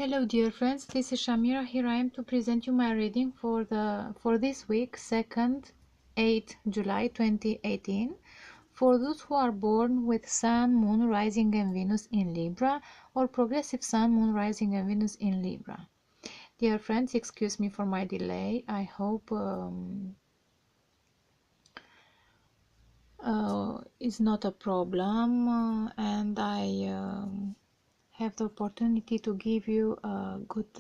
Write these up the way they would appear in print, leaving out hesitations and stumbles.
Hello dear friends, this is Shamira. Here I am to present you my reading for this week, 2nd 8 July 2018, for those who are born with Sun, Moon, Rising and Venus in Libra, or progressive Sun, Moon, Rising and Venus in Libra. Dear friends, excuse me for my delay. I hope it's not a problem, and I have the opportunity to give you a good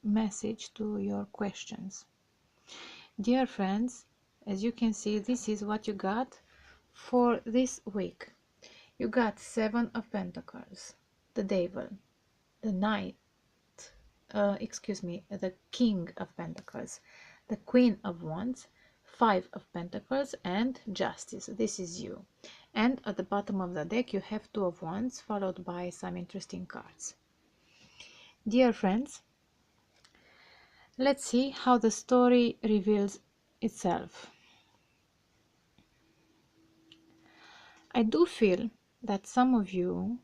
message to your questions. Dear friends, as you can see, this is what you got for this week. You got 7 of Pentacles, the Devil, the Knight, the King of Pentacles, the Queen of Wands, 5 of Pentacles, and Justice. This is you. And at the bottom of the deck you have 2 of Wands, followed by some interesting cards. Dear friends, let's see how the story reveals itself. I do feel that some of you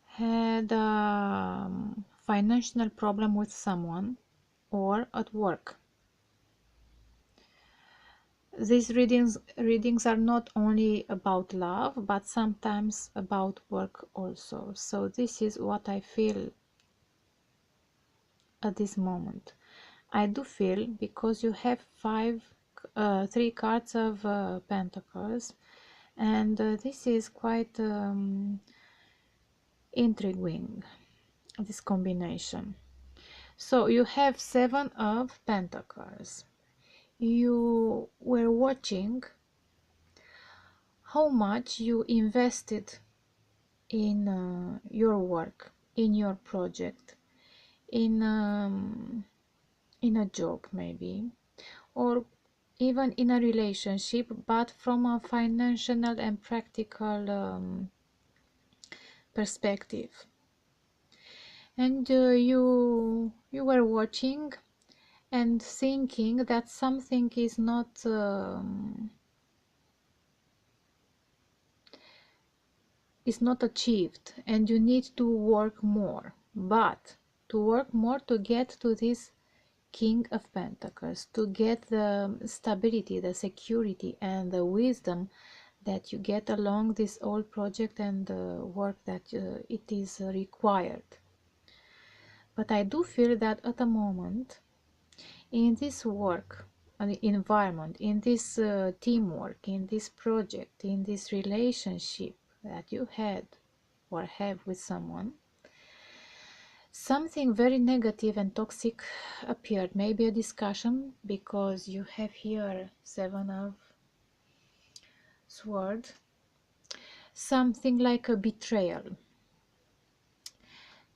had a financial problem with someone or at work. These readings are not only about love, but sometimes about work also. So this is what I feel at this moment. I do feel, because you have 3 cards of Pentacles, and this is quite intriguing, this combination. So you have 7 of Pentacles. You were watching how much you invested in your work, in your project, in a job maybe, or even in a relationship, but from a financial and practical perspective. And you were watching and thinking that something is not achieved, and you need to work more, but to work more to get to this King of Pentacles, to get the stability, the security and the wisdom that you get along this whole project and the work that it is required. But I do feel that at the moment, in this work environment, in this teamwork, in this project, in this relationship that you had or have with someone, something very negative and toxic appeared. Maybe a discussion, because you have here 7 of Swords, something like a betrayal,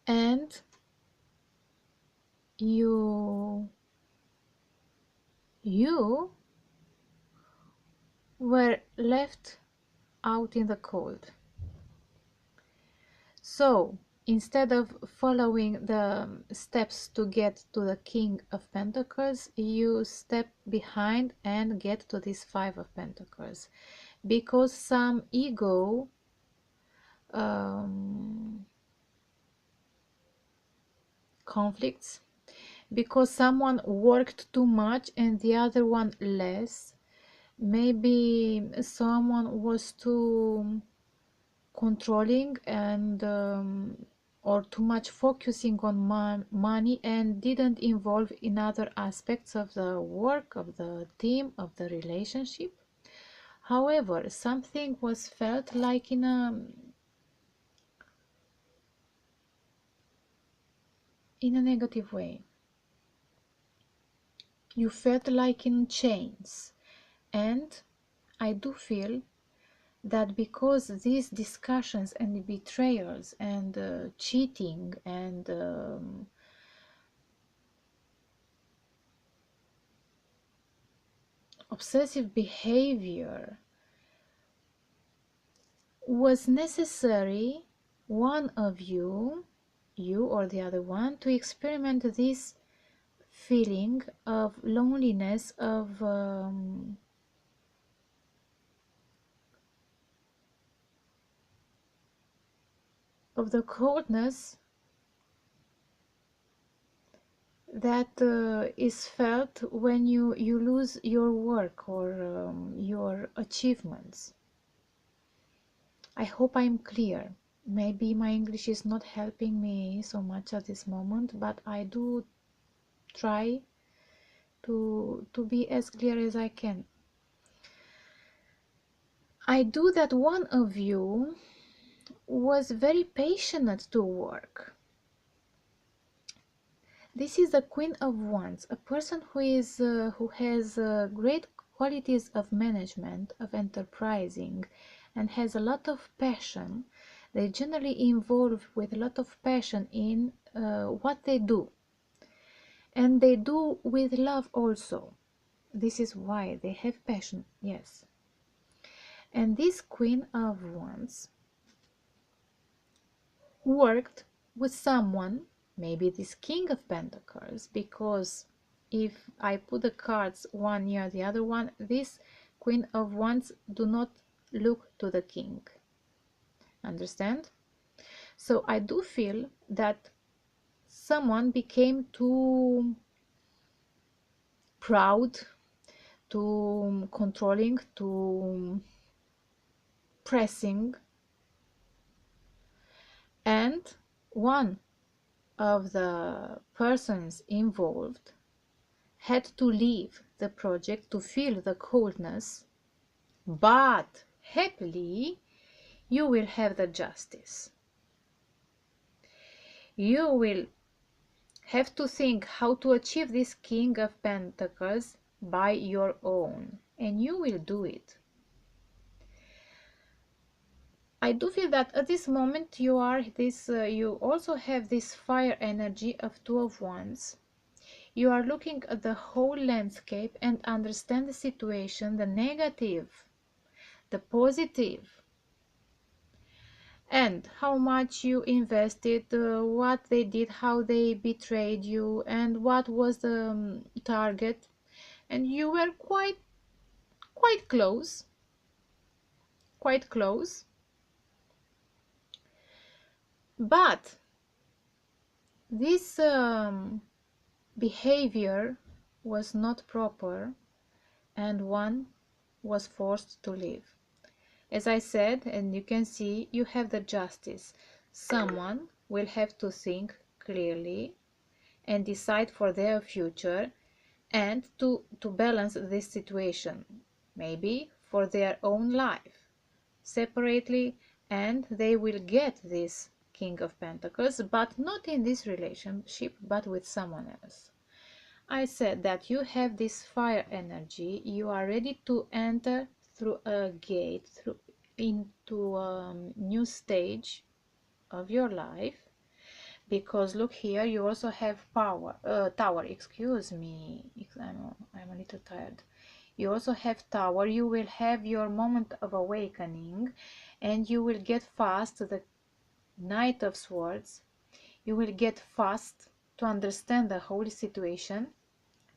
and you were left out in the cold. So instead of following the steps to get to the King of Pentacles, you step behind and get to this 5 of Pentacles, because some ego conflicts, because someone worked too much and the other one less. Maybe someone was too controlling and or too much focusing on money and didn't involve in other aspects of the work, of the team, of the relationship. However, something was felt like in a negative way. You felt like in chains, and I do feel that because these discussions and betrayals and cheating and obsessive behavior was necessary, one of you or the other one, to experiment this feeling of loneliness, of of the coldness that is felt when you lose your work or your achievements. I hope I'm clear. Maybe my English is not helping me so much at this moment, but I do try to be as clear as I can. I do that one of you was very passionate to work. This is the Queen of Wands, a person who has great qualities of management, of enterprising, and has a lot of passion. They generally involve with a lot of passion in what they do, and they do with love also. This is why they have passion, yes. And this Queen of Wands worked with someone, maybe this King of Pentacles, because if I put the cards one near the other one, this Queen of Wands do not look to the King. Understand? So I do feel that someone became too proud, too controlling, too pressing, and one of the persons involved had to leave the project to feel the coldness, but happily you will have the justice. You will have to think how to achieve this King of Pentacles by your own, and you will do it. I do feel that at this moment you are this you also have this fire energy of Two of Wands. You are looking at the whole landscape and understand the situation, the negative, the positive, and how much you invested, what they did, how they betrayed you, and what was the target. And you were quite close, quite close. But this behavior was not proper, and one was forced to leave. As I said, and you can see, you have the justice. Someone will have to think clearly and decide for their future, and to balance this situation, maybe for their own life, separately, and they will get this King of Pentacles, but not in this relationship, but with someone else. I said that you have this fire energy. You are ready to enter through a gate, into a new stage of your life, because look here, you also have tower. Excuse me, I'm a little tired. You also have tower. You will have your moment of awakening, and you will get fast to the Knight of Swords. You will get fast to understand the whole situation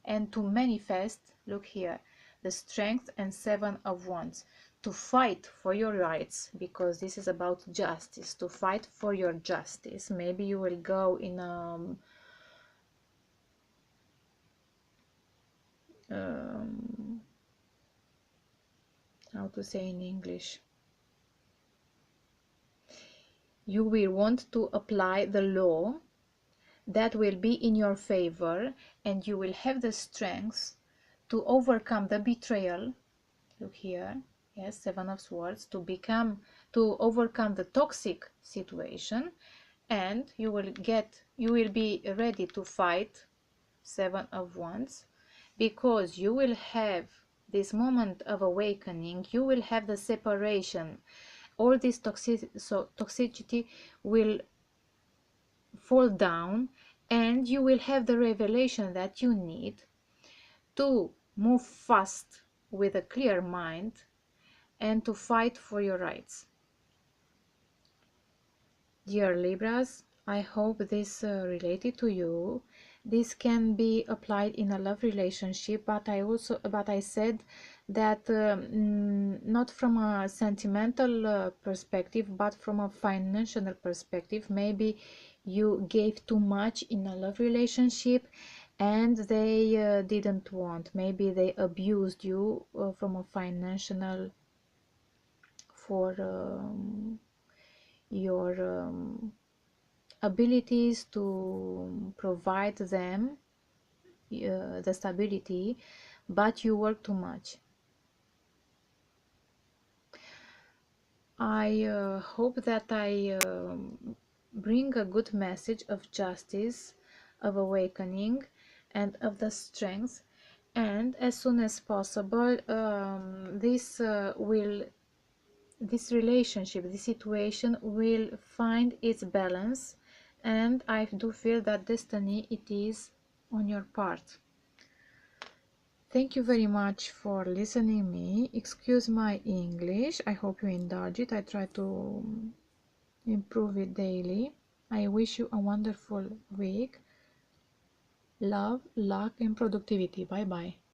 and to manifest, look here, the Strength and Seven of Wands, to fight for your rights, because this is about justice, to fight for your justice. Maybe you will go in how to say in English, you will want to apply the law that will be in your favor, and you will have the strength to overcome the betrayal. Look here, yes, Seven of Swords, to overcome the toxic situation, and you will be ready to fight, Seven of Wands, because you will have this moment of awakening. You will have the separation. All this toxicity will fall down, and you will have the revelation that you need to move fast with a clear mind and to fight for your rights. Dear Libras, I hope this related to you. This can be applied in a love relationship, but I said that not from a sentimental perspective, but from a financial perspective. Maybe you gave too much in a love relationship and they didn't want. Maybe they abused you from a financial for your abilities to provide them the stability, but you work too much. I hope that I bring a good message of justice, of awakening, and of the strength. And as soon as possible, this relationship, this situation will find its balance, and I do feel that destiny it is on your part. Thank you very much for listening me. Excuse my English. I hope you indulge it. I try to improve it daily. I wish you a wonderful week. Love, luck, and productivity. Bye bye.